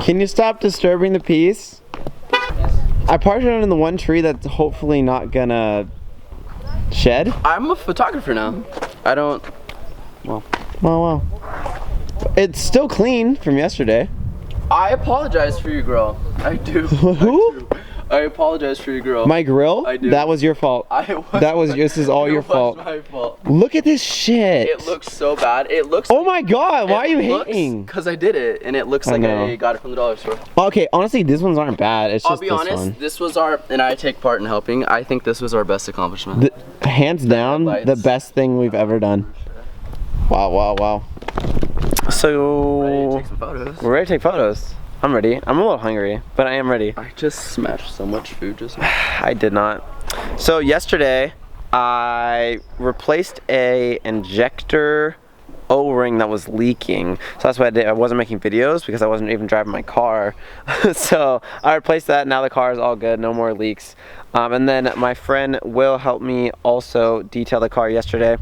Can you stop disturbing the peace? I parked it under the one tree that's hopefully not gonna shed. I'm a photographer now. I don't. Well. It's still clean from yesterday. I apologize for you, girl. I do. Who? I apologize for you, girl. My grill? I do. That was your fault. This is all your fault. It was my fault. Look at this shit. It looks so bad. It looks. Oh my god, why are you hating? Because I did it, and it looks like I got it from the dollar store. Okay, honestly, these ones aren't bad. It's just I'll be honest, this was our, and I take part in helping, I think this was our best accomplishment. Hands down, the best thing we've ever done. Wow. So, ready to take some photos. We're ready to take photos. I'm ready. I'm a little hungry, but I am ready. I just smashed so much food just now. I did not. So yesterday, I replaced a injector O-ring that was leaking. So that's what I did. I wasn't making videos because I wasn't even driving my car. So I replaced that. Now the car is all good. No more leaks. And then my friend Will helped me also detail the car yesterday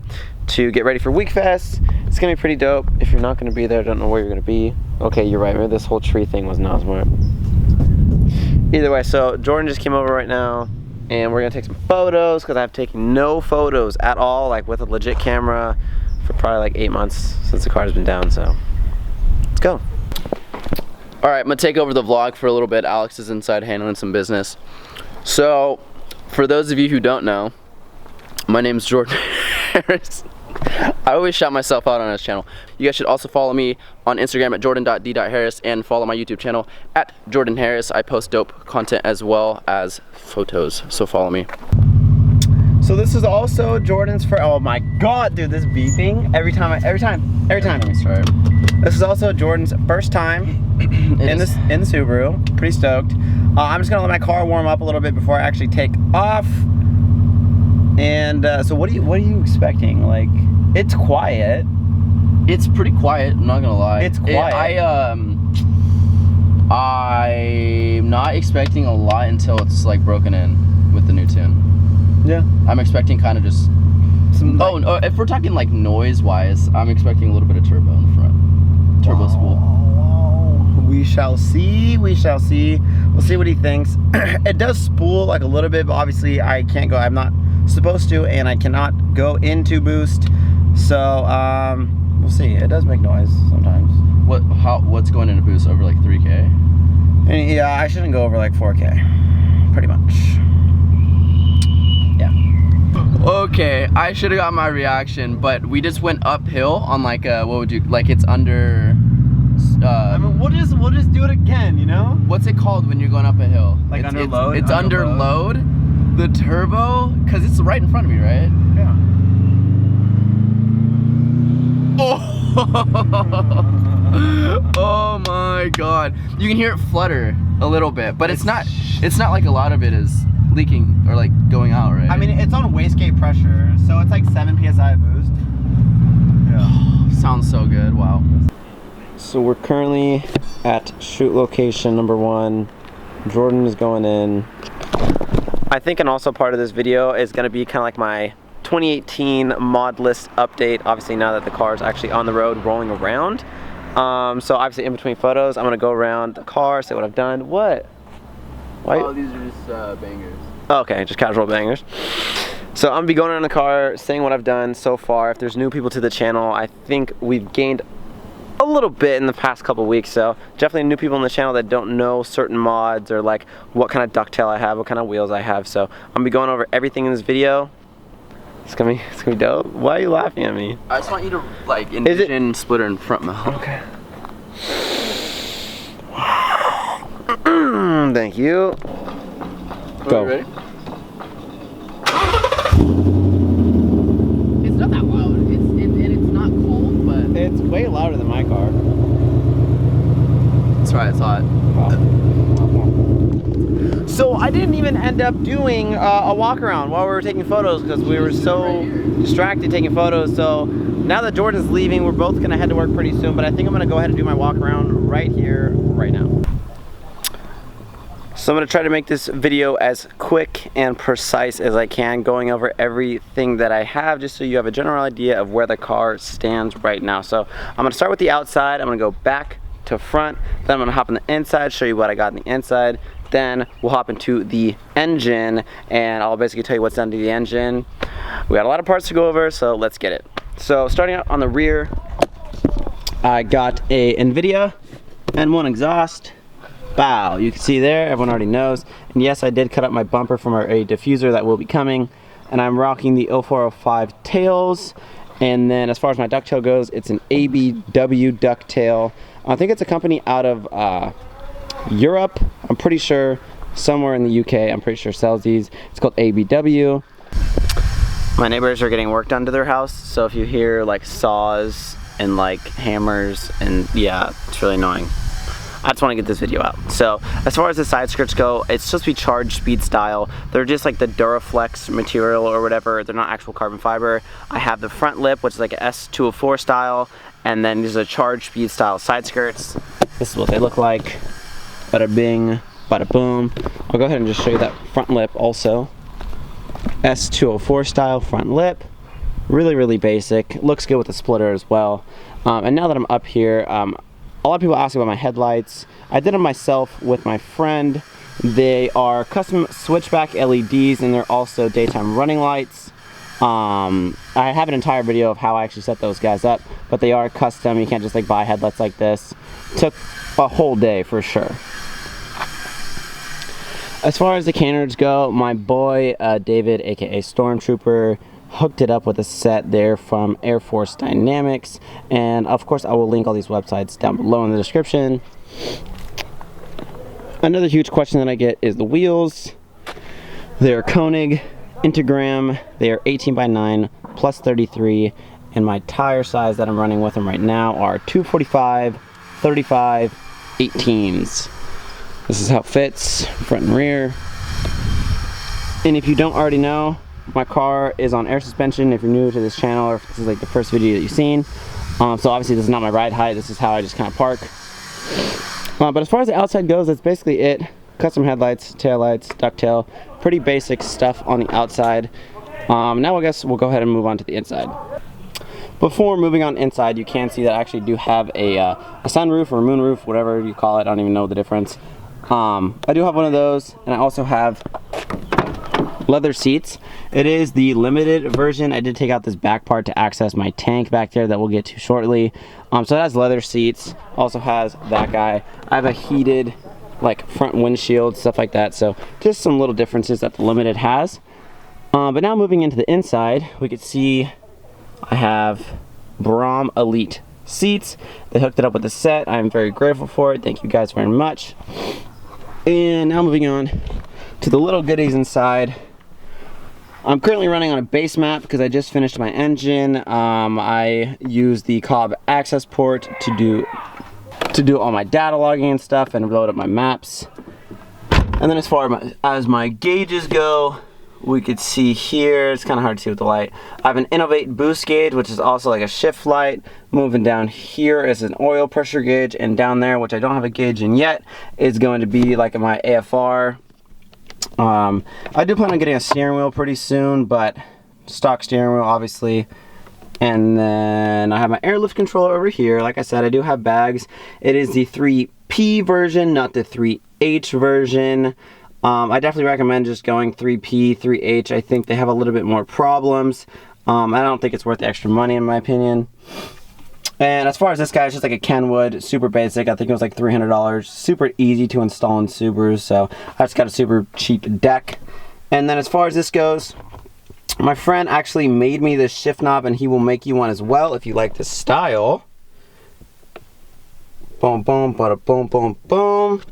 to get ready for Week Fest. It's gonna be pretty dope. If you're not gonna be there, don't know where you're gonna be. Okay, you're right. Maybe this whole tree thing was not smart. Either way, so Jordan just came over right now, and we're gonna take some photos because I've taken no photos at all, like with a legit camera, for probably like 8 months since the car's been down. So let's go. All right, I'm gonna take over the vlog for a little bit. Alex is inside handling some business. So, for those of you who don't know, my name is Jordan Harris. I always shout myself out on this channel. You guys should also follow me on Instagram at jordan.d.harris and follow my YouTube channel at Jordan Harris. I post dope content as well as photos, so follow me. So this is also Jordan's oh my god, dude, this beeping every time. Let me start. This is also Jordan's first time in the Subaru. Pretty stoked. I'm just gonna let my car warm up a little bit before I actually take off. And so what are you expecting? Like, it's quiet. It's pretty quiet, I'm not gonna lie. It's quiet. I'm not expecting a lot until it's like broken in with the new tune. Yeah. I'm expecting kind of just some, no, if we're talking like noise wise, I'm expecting a little bit of turbo in the front. Turbo spool. We shall see. We'll see what he thinks. It does spool like a little bit, but obviously I can't go. I'm not supposed to, and I cannot go into boost. So we'll see. It does make noise sometimes. What's going into boost over like 3K? And yeah, I shouldn't go over like 4K. Pretty much. Yeah. Okay, I should have got my reaction, but we just went uphill on like what would you like? It's under. I mean, we'll just do it again, you know? What's it called when you're going up a hill? Like under load? It's under load. The turbo, because it's right in front of me, right? Yeah. Oh my god. You can hear it flutter a little bit, but it's not like a lot of it is leaking or like going out, right? I mean, it's on wastegate pressure, so it's like 7 psi boost. Yeah. Sounds so good. Wow. So we're currently at shoot location number 1. Jordan is going in. I think and also part of this video is going to be kind of like my 2018 mod list update. Obviously now that the car is actually on the road rolling around. So obviously in between photos, I'm going to go around the car, say what I've done. What? Why? Oh, these are just bangers. Okay, just casual bangers. So I'm going to be going around the car, saying what I've done so far. If there's new people to the channel, I think we've gained a little bit in the past couple weeks, so definitely new people on the channel that don't know certain mods or like what kind of ducktail I have, what kind of wheels I have. So I'm gonna be going over everything in this video. It's gonna be dope. Why are you laughing at me? I just want you to like envision splitter and front mount. Okay. Thank you. Go. Are you ready? It's not that loud. It's not cold, but it's way louder than my car. That's right, it's hot. So I didn't even end up doing a walk around while we were taking photos because we were so distracted taking photos. So now that Jordan's leaving, we're both gonna head to work pretty soon, but I think I'm gonna go ahead and do my walk around right here, right now. So I'm gonna try to make this video as quick and precise as I can, going over everything that I have just so you have a general idea of where the car stands right now. So I'm gonna start with the outside. I'm gonna go back to front. Then I'm gonna hop on the inside, show you what I got on the inside. Then we'll hop into the engine and I'll basically tell you what's done to the engine. We got a lot of parts to go over, so let's get it. So starting out on the rear, I got a NVIDIA N1 exhaust. Bow, you can see there, everyone already knows. And yes, I did cut up my bumper from a diffuser that will be coming. And I'm rocking the 0405 tails. And then as far as my ducktail goes, it's an ABW ducktail. I think it's a company out of Europe. I'm pretty sure somewhere in the UK, I'm pretty sure sells these. It's called ABW. My neighbors are getting work done to their house, so if you hear like saws and like hammers, and yeah, it's really annoying. I just want to get this video out. So as far as the side skirts go, it's supposed to be charged speed style. They're just like the Duraflex material or whatever. They're not actual carbon fiber. I have the front lip, which is like a S204 style, and then these are charged speed style side skirts. This is what they look like. Bada bing, bada boom. I'll go ahead and just show you that front lip also. S204 style front lip. Really, really basic. Looks good with the splitter as well. And now that I'm up here, a lot of people ask about my headlights. I did them myself with my friend. They are custom switchback LEDs and they're also daytime running lights. I have an entire video of how I actually set those guys up, but they are custom. You can't just like buy headlights like this. Took a whole day for sure. As far as the canards go, my boy David, aka Stormtrooper, hooked it up with a set there from Air Force Dynamics, and of course I will link all these websites down below in the description. Another huge question that I get is the wheels. They're Koenig Integram. They are 18x9 plus 33, and my tire size that I'm running with them right now are 245, 35, 18s. This is how it fits, front and rear. And if you don't already know, my car is on air suspension if you're new to this channel or if this is like the first video that you've seen. So obviously this is not my ride height, this is how I just kind of park. But as far as the outside goes, that's basically it. Custom headlights, taillights, ducktail, pretty basic stuff on the outside. Now I guess we'll go ahead and move on to the inside. Before moving on inside, you can see that I actually do have a sunroof or moonroof, whatever you call it, I don't even know the difference. I do have one of those, and I also have leather seats. It is the limited version. I did take out this back part to access my tank back there that we'll get to shortly. So it has leather seats, also has that guy. I have a heated like front windshield, stuff like that, so just some little differences that the limited has. But now moving into the inside, we can see I have Brom Elite seats. They hooked it up with a set. I'm very grateful for it. Thank you guys very much. And now moving on to the little goodies inside. I'm currently running on a base map because I just finished my engine. I use the Cobb access port to do all my data logging and stuff and load up my maps. And then as far as my gauges go, we could see here, it's kind of hard to see with the light. I have an Innovate boost gauge, which is also like a shift light. Moving down here is an oil pressure gauge, and down there, which I don't have a gauge in yet, is going to be like my AFR. I do plan on getting a steering wheel pretty soon, but stock steering wheel obviously. And then I have my airlift controller over here. Like I said, I do have bags. It is the 3P version, not the 3H version. I definitely recommend just going 3P, 3H. I think they have a little bit more problems. I don't think it's worth the extra money in my opinion. And as far as this guy, it's just like a Kenwood, super basic. I think it was like $300. Super easy to install in Subarus, so I just got a super cheap deck. And then as far as this goes, my friend actually made me this shift knob, and he will make you one as well if you like this style. Boom, boom, bada, boom, boom, boom.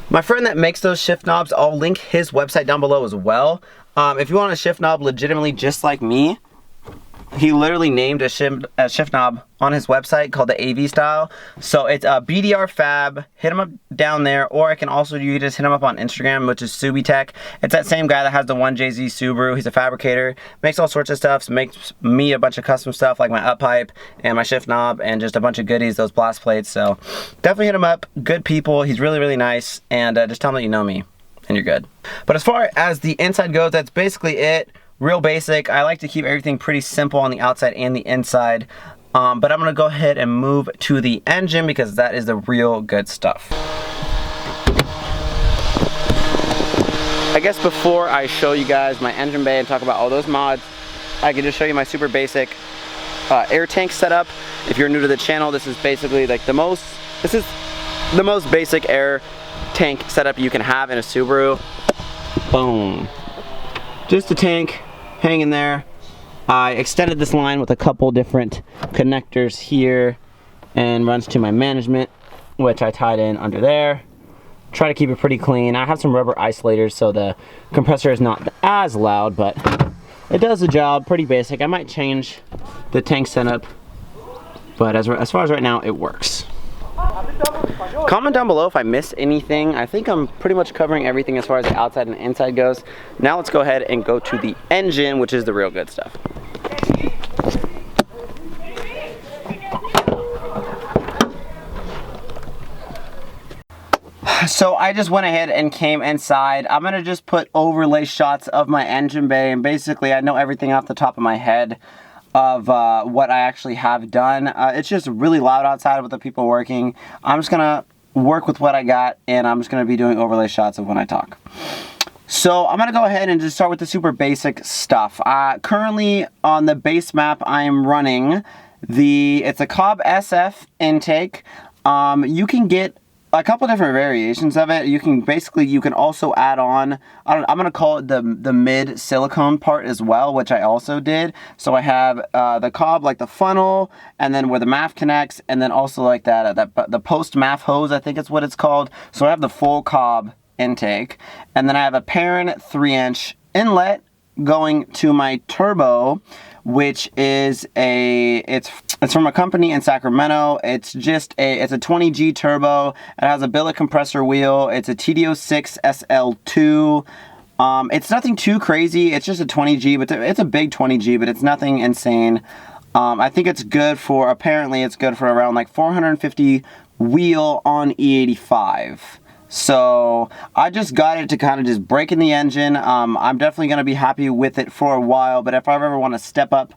My friend that makes those shift knobs, I'll link his website down below as well. If you want a shift knob legitimately just like me, he literally named a shift knob on his website called the AV style. So it's a BDR Fab. Hit him up down there, or I can also, you just hit him up on Instagram, which is SubiTech. It's that same guy that has the 1JZ Subaru. He's a fabricator, makes all sorts of stuff, makes me a bunch of custom stuff like my up pipe and my shift knob and just a bunch of goodies, those blast plates. So definitely hit him up. Good people. He's really, really nice, and just tell him that you know me and you're good. But as far as the inside goes, that's basically it. Real basic. I like to keep everything pretty simple on the outside and the inside. But I'm gonna go ahead and move to the engine because that is the real good stuff. I guess before I show you guys my engine bay and talk about all those mods, I can just show you my super basic air tank setup. If you're new to the channel, this is basically like the most basic air tank setup you can have in a Subaru. Boom. Just a tank hanging there. I extended this line with a couple different connectors here and runs to my management, which I tied in under there. Try to keep it pretty clean. I have some rubber isolators so the compressor is not as loud, but it does the job. Pretty basic. I might change the tank setup, but as far as right now, it works. Comment down below if I missed anything. I think I'm pretty much covering everything as far as the outside and inside goes. Now let's go ahead and go to the engine, which is the real good stuff. So I just went ahead and came inside. I'm gonna just put overlay shots of my engine bay, and basically I know everything off the top of my head of what I actually have done. It's just really loud outside with the people working. I'm just gonna work with what I got, and I'm just gonna be doing overlay shots of when I talk. So I'm gonna go ahead and just start with the super basic stuff. Currently on the base map, I am running it's a Cobb SF intake. You can get a couple different variations of it. You can also add on, I'm gonna call it the mid silicone part as well, which I also did. So I have the Cobb, like the funnel, and then where the MAF connects, and then also like the post MAF hose, I think it's what it's called. So I have the full Cobb intake, and then I have a Perrin 3-inch inlet going to my turbo, which is it's from a company in Sacramento. It's a 20G turbo. It has a billet compressor wheel. It's a TD06 SL2. It's nothing too crazy. It's just a 20G, but it's a big 20G, but it's nothing insane. I think apparently it's good for around like 450 wheel on E85. So I just got it to kind of just break in the engine. I'm definitely going to be happy with it for a while, but if I ever want to step up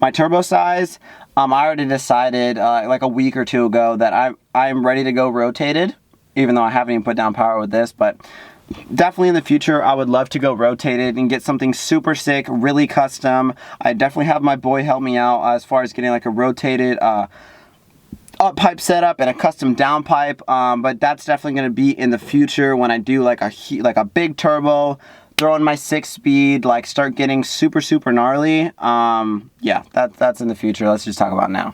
my turbo size, I already decided like a week or two ago that I'm ready to go rotated, even though I haven't even put down power with this, but definitely in the future I would love to go rotated and get something super sick, really custom. I definitely have my boy help me out as far as getting like a rotated up pipe setup and a custom down pipe, but that's definitely going to be in the future when I do like a big turbo, throw in my 6-speed, like start getting super gnarly. Yeah, that's in the future. Let's just talk about now.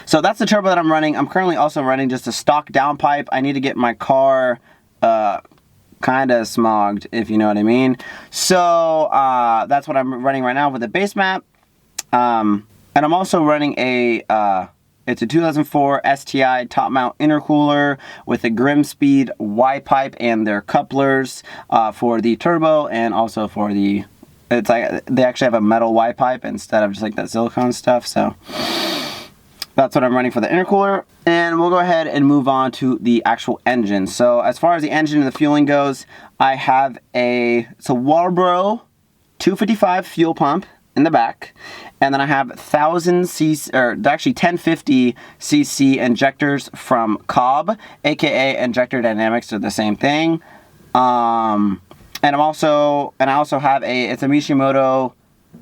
So that's the turbo that I'm running. I'm currently also running just a stock down pipe. I need to get my car kind of smogged, if you know what I mean. So that's what I'm running right now with the base map, and I'm also running it's a 2004 STI top mount intercooler with a Grimspeed Y pipe and their couplers for the turbo, and also for they actually have a metal Y pipe instead of just like that silicone stuff. So that's what I'm running for the intercooler, and we'll go ahead and move on to the actual engine. So as far as the engine and the fueling goes, I have it's a Walbro 255 fuel pump in the back, and then I have 1050 cc injectors from Cobb, aka Injector Dynamics. They're the same thing. And I also have it's a Mishimoto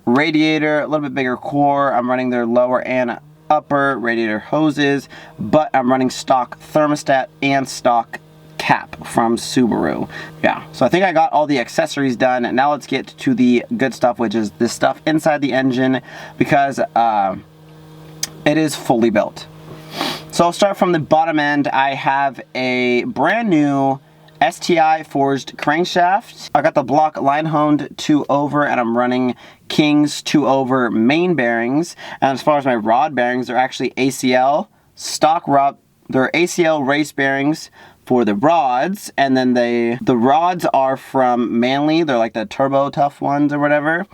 Radiator, a little bit bigger core. I'm running their lower and upper radiator hoses, but I'm running stock thermostat and stock cap from Subaru. Yeah, so I think I got all the accessories done. Now let's get to the good stuff, which is the stuff inside the engine, because it is fully built. So I'll start from the bottom end. I have a brand new STI forged crankshaft. I got the block line honed 2-over, and I'm running King's 2-over main bearings. And as far as my rod bearings, they're actually ACL stock rod. They're ACL race bearings for the rods, and then the rods are from Manly. They're like the turbo tough ones or whatever.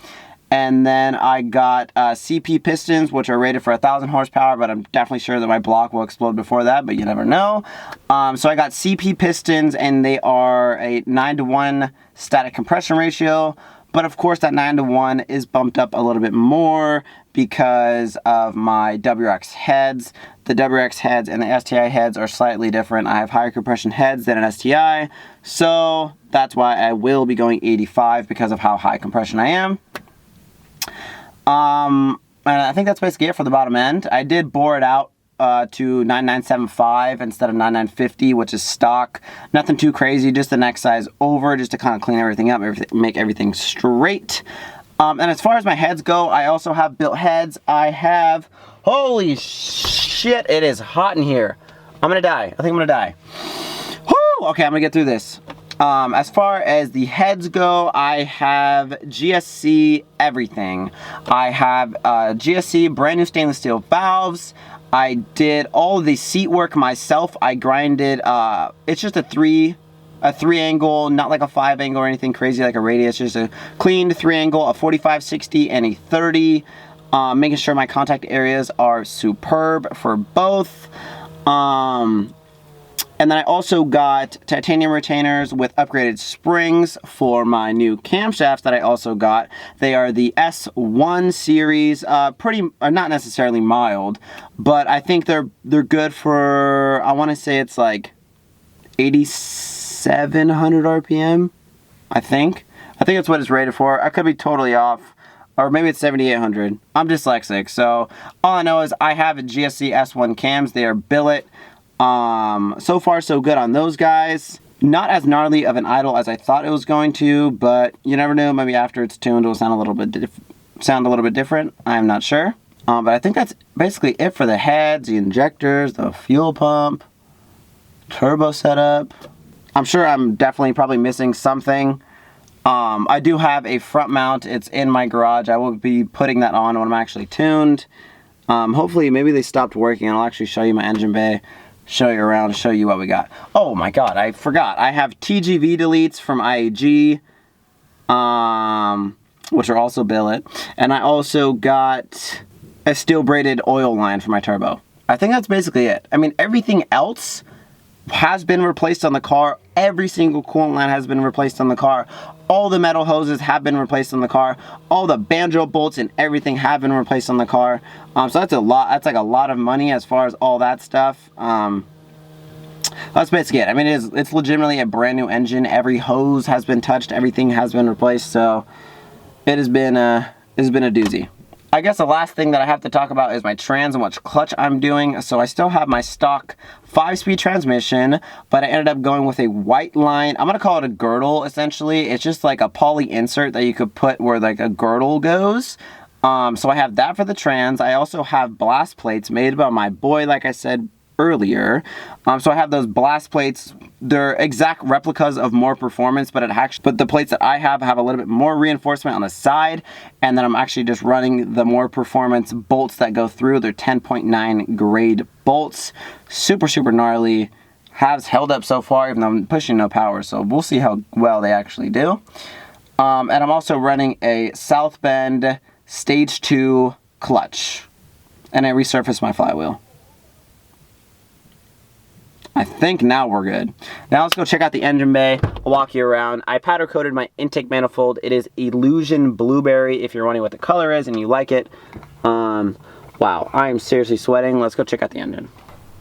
And then I got CP pistons, which are rated for 1,000 horsepower, but I'm definitely sure that my block will explode before that, but you never know. So I got CP pistons, and they are a 9-to-1 static compression ratio. but of course that 9-to-1 is bumped up a little bit more because of my WRX heads. The WRX heads and the STI heads are slightly different. I have higher compression heads than an STI, so that's why I will be going 85 because of how high compression I am. And I think that's basically it for the bottom end. I did bore it out to 9975 instead of 9950, which is stock. Nothing too crazy, just the next size over, just to kind of clean everything up, make everything straight. And as far as my heads go, I also have built heads. I have, holy shit, it is hot in here. I'm gonna die. I think I'm gonna die. Whew, okay, I'm gonna get through this. As far as the heads go, I have GSC everything. I have GSC brand new stainless steel valves. I did all of the seat work myself. I grinded, it's just a three angle, not like a 5 angle or anything crazy like a radius, just a cleaned 3 angle, a 45, 60, and a 30. Making sure my contact areas are superb for both. And then I also got titanium retainers with upgraded springs for my new camshafts that I also got. They are the S1 series, not necessarily mild, but I think they're good for, I want to say it's like 8,700 RPM, I think that's what it's rated for. I could be totally off. Or maybe it's 7,800. I'm dyslexic, so all I know is I have a GSC S1 cams. They are billet. So far so good on those guys. Not as gnarly of an idle as I thought it was going to, but you never know. Maybe after it's tuned, it'll sound a little bit different. I'm not sure. But I think that's basically it for the heads, the injectors, the fuel pump, turbo setup. I'm sure I'm definitely probably missing something. I do have a front mount. It's in my garage. I will be putting that on when I'm actually tuned. Hopefully, maybe they stopped working and I'll actually show you my engine bay, show you around, show you what we got. Oh my god, I forgot. I have TGV deletes from IAG, which are also billet. And I also got a steel braided oil line for my turbo. I think that's basically it. I mean, everything else has been replaced on the car. Every single coolant line has been replaced on the car. All the metal hoses have been replaced on the car. All the banjo bolts and everything have been replaced on the car. So that's a lot. That's like a lot of money as far as all that stuff. That's basically it. I mean, it's legitimately a brand new engine. Every hose has been touched. Everything has been replaced. So it has been a doozy. I guess the last thing that I have to talk about is my trans and which clutch I'm doing. So I still have my stock 5-speed transmission, but I ended up going with a white line. I'm gonna call it a girdle, essentially. It's just like a poly insert that you could put where like a girdle goes. So I have that for the trans. I also have blast plates made by my boy, like I said earlier. So I have those blast plates. They're exact replicas of More Performance, but the plates that I have a little bit more reinforcement on the side, and then I'm actually just running the More Performance bolts that go through. They're 10.9 grade bolts. Super, super gnarly. Has held up so far, even though I'm pushing no power, so we'll see how well they actually do. And I'm also running a South Bend Stage 2 clutch, and I resurfaced my flywheel. I think now we're good. Now let's go check out the engine bay. I'll walk you around. I powder coated my intake manifold. It is Illusion Blueberry if you're wondering what the color is and you like it. Wow, I am seriously sweating. Let's go check out the engine.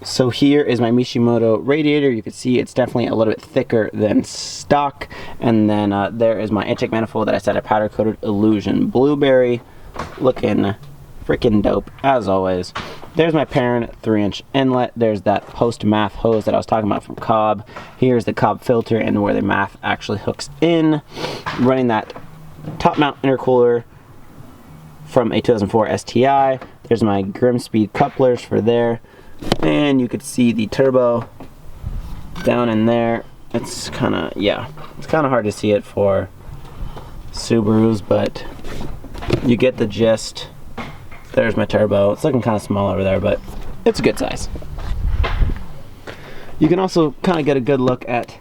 So here is my Mishimoto Radiator. You can see it's definitely a little bit thicker than stock. And then there is my intake manifold that I said I powder coated Illusion Blueberry. Looking freaking dope as always. There's my parent 3-inch inlet. There's that post-MAF hose that I was talking about from Cobb. Here's the Cobb filter and where the MAF actually hooks in. Running that top mount intercooler from a 2004 STI. There's my Grimspeed couplers for there. And you could see the turbo down in there. It's kind of, yeah, it's kind of hard to see it for Subarus, but you get the gist. There's my turbo. It's looking kind of small over there, but it's a good size. You can also kind of get a good look at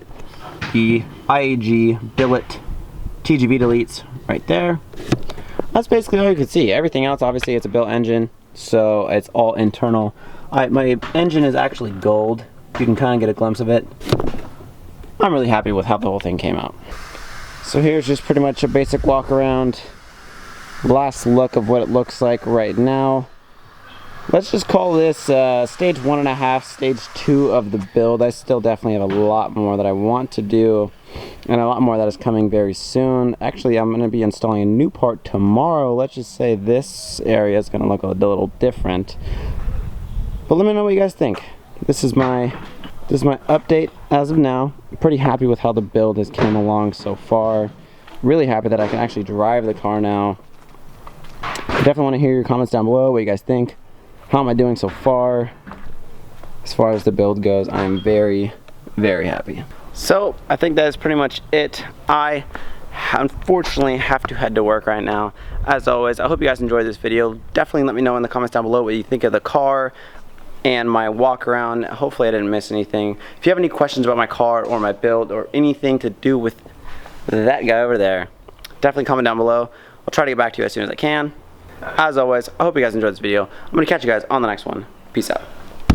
the IAG billet TGV deletes right there. That's basically all you can see. Everything else, obviously, it's a built engine, so it's all internal. My engine is actually gold. You can kind of get a glimpse of it. I'm really happy with how the whole thing came out. So here's just pretty much a basic walk around, last look of what it looks like right now. Let's just call this stage 1.5, stage 2 of the build. I still definitely have a lot more that I want to do, and a lot more that is coming very soon. Actually, I'm going to be installing a new part tomorrow. Let's just say this area is going to look a little different. But let me know what you guys think. This is my update as of now. I'm pretty happy with how the build has came along so far. Really happy that I can actually drive the car now. I definitely want to hear your comments down below, what you guys think. How am I doing so far? As far as the build goes, I'm very, very happy. So, I think that is pretty much it. I unfortunately have to head to work right now. As always, I hope you guys enjoyed this video. Definitely let me know in the comments down below what you think of the car and my walk around. Hopefully I didn't miss anything. If you have any questions about my car or my build or anything to do with that guy over there, definitely comment down below. I'll try to get back to you as soon as I can. As always, I hope you guys enjoyed this video. I'm going to catch you guys on the next one. Peace out.